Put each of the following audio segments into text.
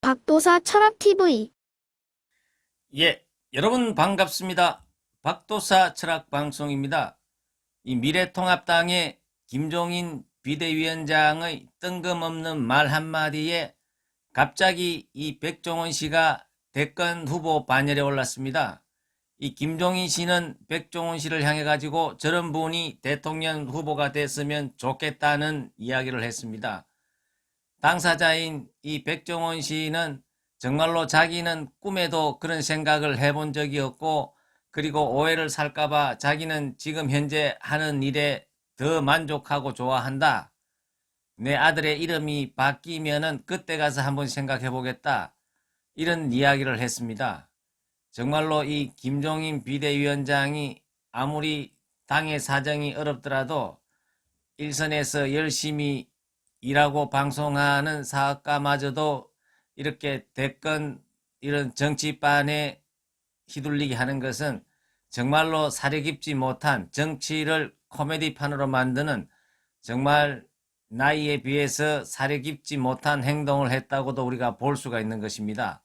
박도사 철학TV. 예, 여러분 반갑습니다. 박도사 철학방송입니다. 이 미래통합당의 김종인 비대위원장의 뜬금없는 말 한마디에 갑자기 이 백종원 씨가 대권 후보 반열에 올랐습니다. 이 김종인 씨는 백종원 씨를 향해 가지고 저런 분이 대통령 후보가 됐으면 좋겠다는 이야기를 했습니다. 당사자인 이 백종원 씨는 정말로 자기는 꿈에도 그런 생각을 해본 적이 없고, 그리고 오해를 살까봐 자기는 지금 현재 하는 일에 더 만족하고 좋아한다. 내 아들의 이름이 바뀌면은 그때 가서 한번 생각해 보겠다. 이런 이야기를 했습니다. 정말로 이 김종인 비대위원장이 아무리 당의 사정이 어렵더라도 일선에서 열심히 일하고 방송하는 사업가마저도 이렇게 대권 이런 정치판에 휘둘리게 하는 것은 정말로 사려 깊지 못한, 정치를 코미디판으로 만드는, 정말 나이에 비해서 사려 깊지 못한 행동을 했다고도 우리가 볼 수가 있는 것입니다.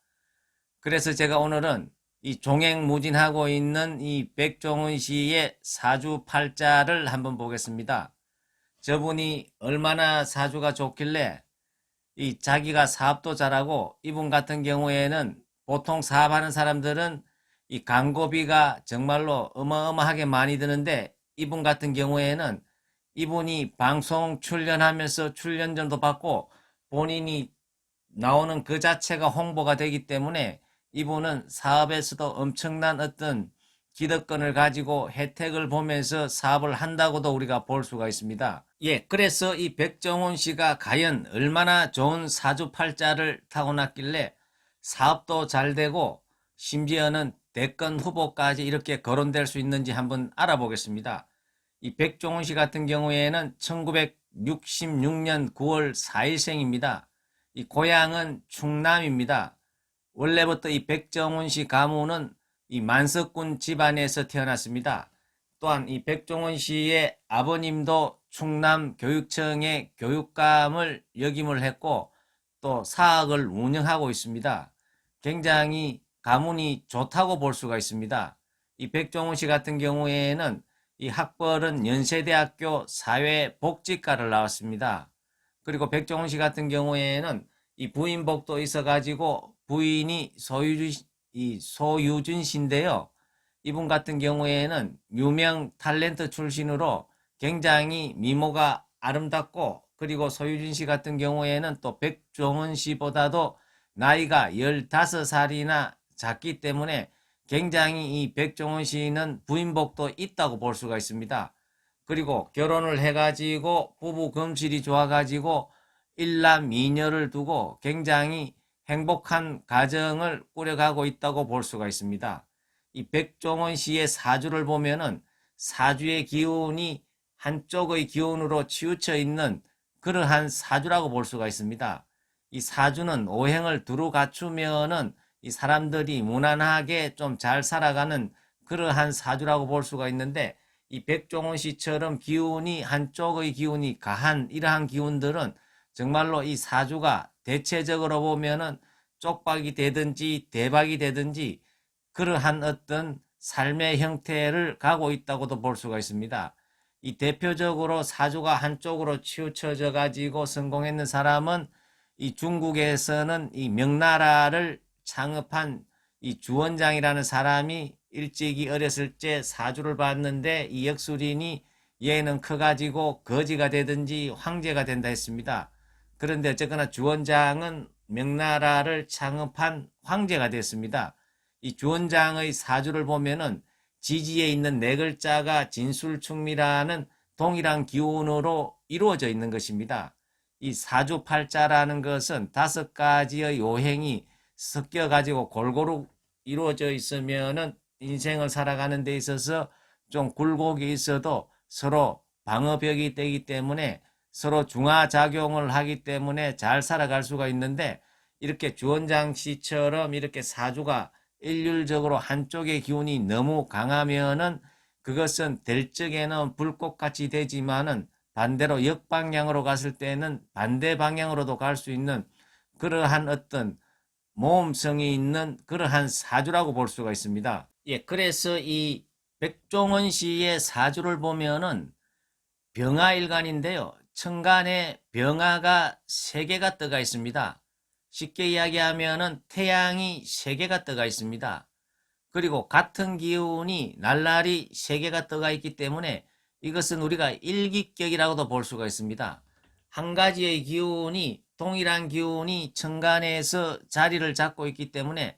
그래서 제가 오늘은 이 종횡무진하고 있는 이 백종원 씨의 사주팔자를 한번 보겠습니다. 저분이 얼마나 사주가 좋길래 이 자기가 사업도 잘하고, 이분 같은 경우에는 보통 사업하는 사람들은 이 광고비가 정말로 어마어마하게 많이 드는데, 이분 같은 경우에는 이분이 방송 출연하면서 출연료도 받고 본인이 나오는 그 자체가 홍보가 되기 때문에 이분은 사업에서도 엄청난 어떤 기득권을 가지고 혜택을 보면서 사업을 한다고도 우리가 볼 수가 있습니다. 예, 그래서 이 백종원 씨가 과연 얼마나 좋은 사주팔자를 타고났길래 사업도 잘 되고 심지어는 대권 후보까지 이렇게 거론될 수 있는지 한번 알아보겠습니다. 이 백종원 씨 같은 경우에는 1966년 9월 4일생입니다. 이 고향은 충남입니다. 원래부터 이 백종원 씨 가문은 이 만석군 집안에서 태어났습니다. 또한 이 백종원 씨의 아버님도 충남 교육청의 교육감을 역임을 했고 또 사학을 운영하고 있습니다. 굉장히 가문이 좋다고 볼 수가 있습니다. 이 백종원 씨 같은 경우에는 이 학벌은 연세대학교 사회복지과를 나왔습니다. 그리고 백종원 씨 같은 경우에는 이 부인복도 있어가지고 부인이 소유준 씨인데요. 이분 같은 경우에는 유명 탤런트 출신으로 굉장히 미모가 아름답고, 그리고 소유준 씨 같은 경우에는 또 백종원 씨보다도 나이가 15살이나 작기 때문에 굉장히 이 백종원 씨는 부인복도 있다고 볼 수가 있습니다. 그리고 결혼을 해가지고 부부 금실이 좋아가지고 일남 이녀를 두고 굉장히 행복한 가정을 꾸려가고 있다고 볼 수가 있습니다. 이 백종원 씨의 사주를 보면은 사주의 기운이 한쪽의 기운으로 치우쳐 있는 그러한 사주라고 볼 수가 있습니다. 이 사주는 오행을 두루 갖추면은 이 사람들이 무난하게 좀 잘 살아가는 그러한 사주라고 볼 수가 있는데, 이 백종원 씨처럼 기운이 한쪽의 기운이 가한 이러한 기운들은 정말로 이 사주가 대체적으로 보면은 쪽박이 되든지 대박이 되든지 그러한 어떤 삶의 형태를 가고 있다고도 볼 수가 있습니다. 이 대표적으로 사주가 한쪽으로 치우쳐져 가지고 성공했는 사람은 이 중국에서는 이 명나라를 창업한 이 주원장이라는 사람이 일찍이 어렸을 때 사주를 봤는데 이 역술인이 얘는 커가지고 거지가 되든지 황제가 된다 했습니다. 그런데 어쨌거나 주원장은 명나라를 창업한 황제가 됐습니다. 이 주원장의 사주를 보면은 지지에 있는 네 글자가 진술충미라는 동일한 기운으로 이루어져 있는 것입니다. 이 사주팔자라는 것은 5가지의 요행이 섞여가지고 골고루 이루어져 있으면은 인생을 살아가는 데 있어서 좀 굴곡이 있어도 서로 방어벽이 되기 때문에 서로 중화작용을 하기 때문에 잘 살아갈 수가 있는데, 이렇게 주원장 씨처럼 이렇게 사주가 일률적으로 한쪽의 기운이 너무 강하면은 그것은 될 적에는 불꽃같이 되지만은 반대로 역방향으로 갔을 때는 반대 방향으로도 갈 수 있는 그러한 어떤 모험성이 있는 그러한 사주라고 볼 수가 있습니다. 예, 그래서 이 백종원 씨의 사주를 보면은 병화일간인데요. 천간에 병화가 3개가 떠가 있습니다. 쉽게 이야기하면은 태양이 3개가 떠가 있습니다. 그리고 같은 기운이 날라리 3개가 떠가 있기 때문에 이것은 우리가 일기격이라고도 볼 수가 있습니다. 한 가지의 기운이 동일한 기운이 천간에서 자리를 잡고 있기 때문에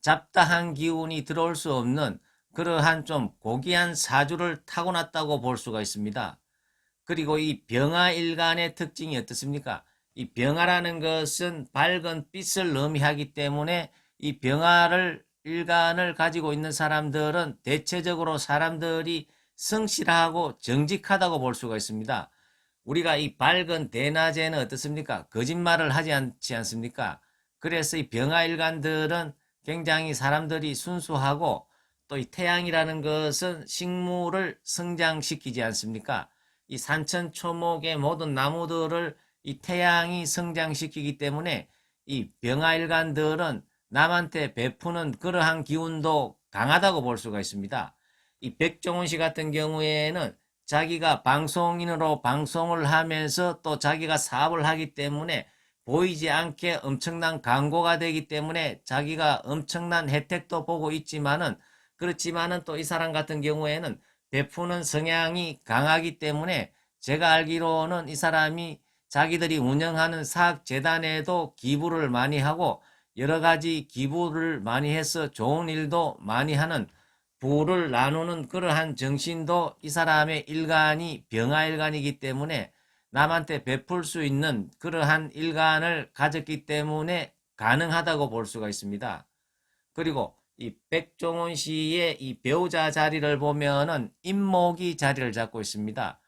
잡다한 기운이 들어올 수 없는 그러한 좀 고귀한 사주를 타고났다고 볼 수가 있습니다. 그리고 이 병화일간의 특징이 어떻습니까? 이 병화라는 것은 밝은 빛을 의미하기 때문에 이 병화를 일간을 가지고 있는 사람들은 대체적으로 사람들이 성실하고 정직하다고 볼 수가 있습니다. 우리가 이 밝은 대낮에는 어떻습니까? 거짓말을 하지 않지 않습니까? 그래서 이 병화일간들은 굉장히 사람들이 순수하고 또 이 태양이라는 것은 식물을 성장시키지 않습니까? 이 산천초목의 모든 나무들을 이 태양이 성장시키기 때문에 이 병화일간들은 남한테 베푸는 그러한 기운도 강하다고 볼 수가 있습니다. 이 백종원 씨 같은 경우에는 자기가 방송인으로 방송을 하면서 또 자기가 사업을 하기 때문에 보이지 않게 엄청난 광고가 되기 때문에 자기가 엄청난 혜택도 보고 있지만은 그렇지만은 또 이 사람 같은 경우에는 베푸는 성향이 강하기 때문에 제가 알기로는 이 사람이 자기들이 운영하는 사학재단에도 기부를 많이 하고 여러 가지 기부를 많이 해서 좋은 일도 많이 하는 부를 나누는 그러한 정신도 이 사람의 일간이 병화일간이기 때문에 남한테 베풀 수 있는 그러한 일간을 가졌기 때문에 가능하다고 볼 수가 있습니다. 그리고 이 백종원 씨의 이 배우자 자리를 보면은 임목이 자리를 잡고 있습니다.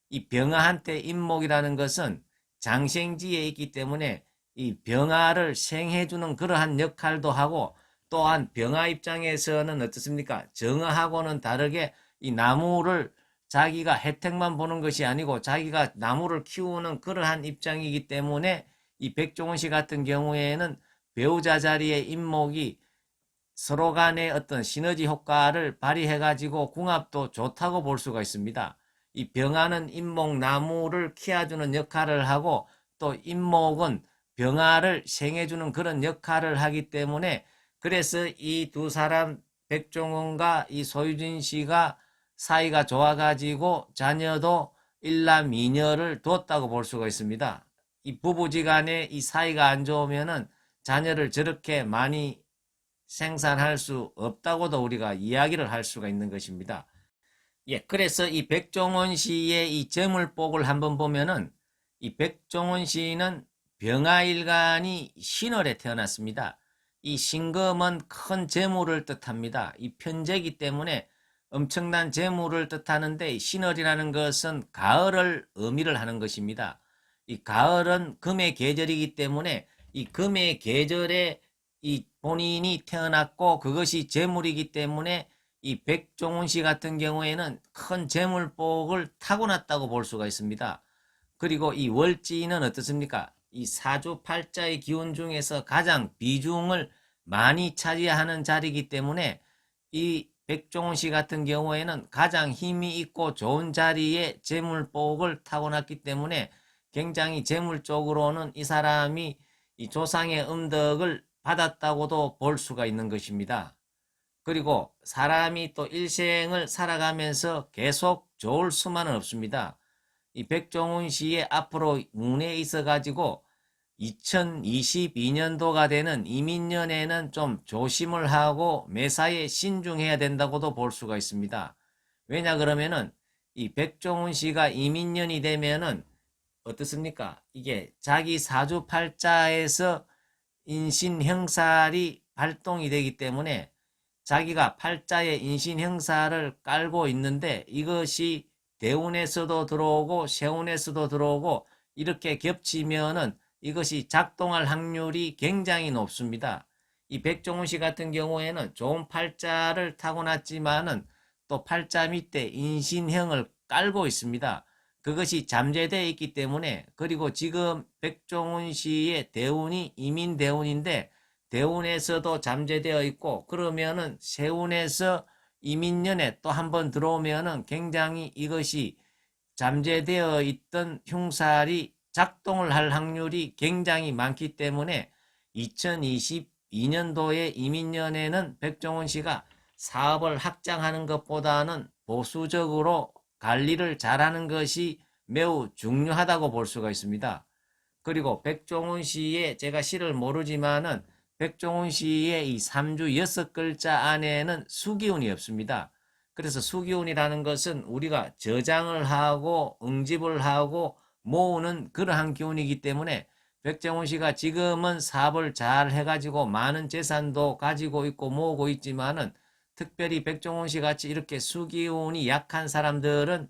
이 병화한테 임목이라는 것은 장생지에 있기 때문에 이 병화를 생해주는 그러한 역할도 하고 또한 병화 입장에서는 어떻습니까? 정화하고는 다르게 이 나무를 자기가 혜택만 보는 것이 아니고 자기가 나무를 키우는 그러한 입장이기 때문에 이 백종원 씨 같은 경우에는 배우자 자리에 임목이 서로 간의 어떤 시너지 효과를 발휘해가지고 궁합도 좋다고 볼 수가 있습니다. 이 병화는 인목나무를 키워주는 역할을 하고 또 인목은 병화를 생해주는 그런 역할을 하기 때문에 그래서 이 두 사람 백종원과 이 소유진 씨가 사이가 좋아가지고 자녀도 일남이녀를 뒀다고 볼 수가 있습니다. 이 부부지간에 이 사이가 안 좋으면은 자녀를 저렇게 많이 생산할 수 없다고도 우리가 이야기를 할 수가 있는 것입니다. 예, 그래서 이 백종원 씨의 이 재물복을 한번 보면은 이 백종원 씨는 병화일간이 신월에 태어났습니다. 이 신금은 큰 재물을 뜻합니다. 이 편재이기 때문에 엄청난 재물을 뜻하는데 신월이라는 것은 가을을 의미를 하는 것입니다. 이 가을은 금의 계절이기 때문에 이 금의 계절에 이 본인이 태어났고 그것이 재물이기 때문에 이 백종원 씨 같은 경우에는 큰 재물복을 타고났다고 볼 수가 있습니다. 그리고 이 월지는 어떻습니까? 이 사주팔자의 기운 중에서 가장 비중을 많이 차지하는 자리이기 때문에 이 백종원 씨 같은 경우에는 가장 힘이 있고 좋은 자리에 재물복을 타고났기 때문에 굉장히 재물 쪽으로는 이 사람이 이 조상의 음덕을 받았다고도 볼 수가 있는 것입니다. 그리고 사람이 또 일생을 살아가면서 계속 좋을 수만은 없습니다. 이 백종원 씨의 앞으로 운에 있어 가지고 2022년도가 되는 이민년에는 좀 조심을 하고 매사에 신중해야 된다고도 볼 수가 있습니다. 왜냐 그러면은 이 백종원 씨가 이민년이 되면은 어떻습니까? 이게 자기 사주팔자에서 인신형살이 발동이 되기 때문에 자기가 팔자에 인신형사를 깔고 있는데 이것이 대운에서도 들어오고 세운에서도 들어오고 이렇게 겹치면은 이것이 작동할 확률이 굉장히 높습니다. 이 백종원 씨 같은 경우에는 좋은 팔자를 타고났지만은 또 팔자 밑에 인신형을 깔고 있습니다. 그것이 잠재되어 있기 때문에 그리고 지금 백종원 씨의 대운이 이민대운인데 대운에서도 잠재되어 있고, 그러면은 세운에서 이민년에 또 한 번 들어오면은 굉장히 이것이 잠재되어 있던 흉살이 작동을 할 확률이 굉장히 많기 때문에 2022년도의 이민년에는 백종원 씨가 사업을 확장하는 것보다는 보수적으로 관리를 잘하는 것이 매우 중요하다고 볼 수가 있습니다. 그리고 백종원 씨의, 제가 시를 모르지만은 백종원 씨의 이 3주 6글자 안에는 수기운이 없습니다. 그래서 수기운이라는 것은 우리가 저장을 하고 응집을 하고 모으는 그러한 기운이기 때문에 백종원 씨가 지금은 사업을 잘 해가지고 많은 재산도 가지고 있고 모으고 있지만은, 특별히 백종원 씨 같이 이렇게 수기운이 약한 사람들은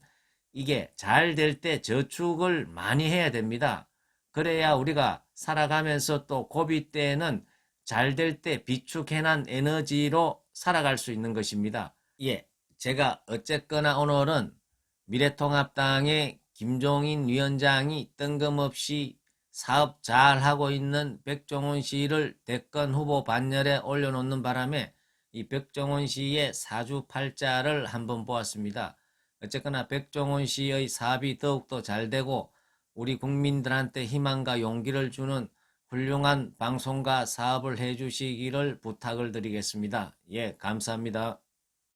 이게 잘 될 때 저축을 많이 해야 됩니다. 그래야 우리가 살아가면서 또 고비 때는 잘 될 때 비축해난 에너지로 살아갈 수 있는 것입니다. 예, 제가 어쨌거나 오늘은 미래통합당의 김종인 위원장이 뜬금없이 사업 잘 하고 있는 백종원 씨를 대권 후보 반열에 올려놓는 바람에 이 백종원 씨의 사주팔자를 한번 보았습니다. 어쨌거나 백종원 씨의 사업이 더욱더 잘 되고 우리 국민들한테 희망과 용기를 주는 훌륭한 방송과 사업을 해주시기를 부탁을 드리겠습니다. 예, 감사합니다.